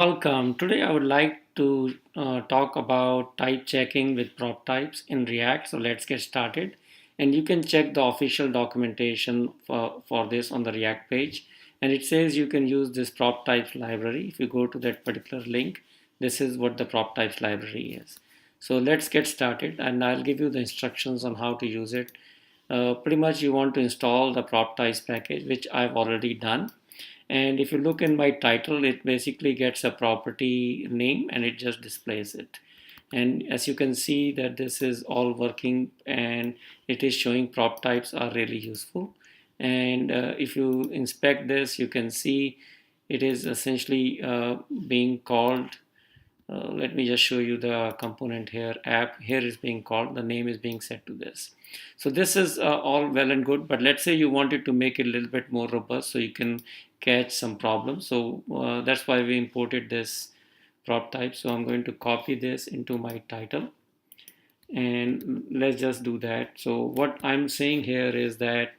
Welcome. Today I would like to talk about type checking with prop types in React. So let's get started. And you can check the official documentation for this on the React page. And it says you can use this prop types library. If you go to that particular link, this is what the prop types library is. So let's get started and I'll give you the instructions on how to use it. Pretty much you want to install the prop types package, which I've already done. And if you look in my title, it basically gets a property name and it just displays it. And as you can see that this is all working and it is showing prop types are really useful. And if you inspect this, you can see it is essentially being called. Let me just show you the component here. App here is being called. The name is being set to this. So this is all well and good, but let's say you wanted to make it a little bit more robust so you can catch some problems. So that's why we imported this prop type. So I'm going to copy this into my title and let's just do that. So what I'm saying here is that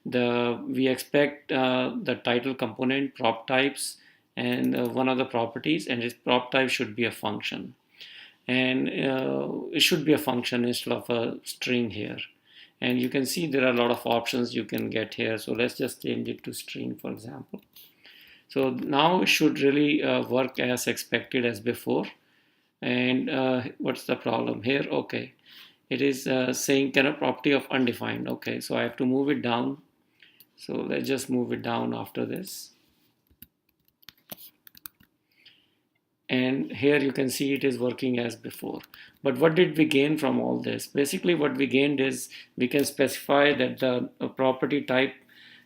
we expect the title component, prop types, and one of the properties, and its prop type should be a function. And it should be a function instead of a string here. And you can see there are a lot of options you can get here. So let's just change it to string, for example. So now it should really work as expected as before. And what's the problem here? Okay, it is saying can a property of undefined. Okay, so I have to move it down. So let's just move it down after this. And here you can see it is working as before. But what did we gain from all this? Basically what we gained is we can specify that the property type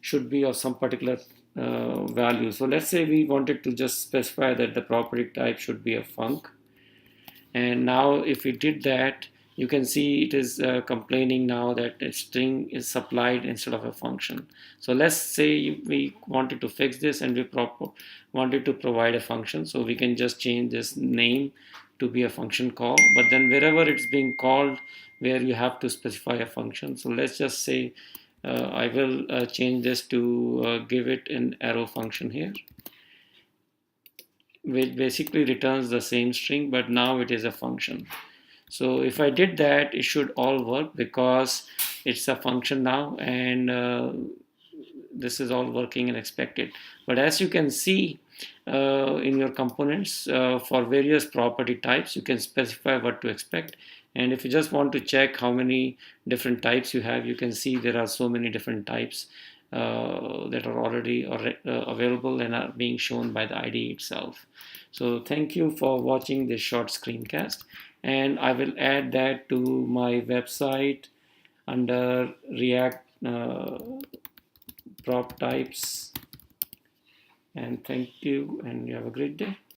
should be of some particular value. So let's say we wanted to just specify that the property type should be a func. And now if we did that, you can see it is complaining now that a string is supplied instead of a function. So let's say we wanted to fix this and we wanted to provide a function. So we can just change this name to be a function call, but then wherever it's being called, where you have to specify a function. So let's just say I will change this to give it an arrow function here, which basically returns the same string, but now it is a function. So if I did that, it should all work because it's a function now, and this is all working and expected. But as you can see in your components for various property types, you can specify what to expect. And if you just want to check how many different types you have, you can see there are so many different types that are already available and are being shown by the IDE itself. So thank you for watching this short screencast, and I will add that to my website under React prop types. And thank you, and you have a great day.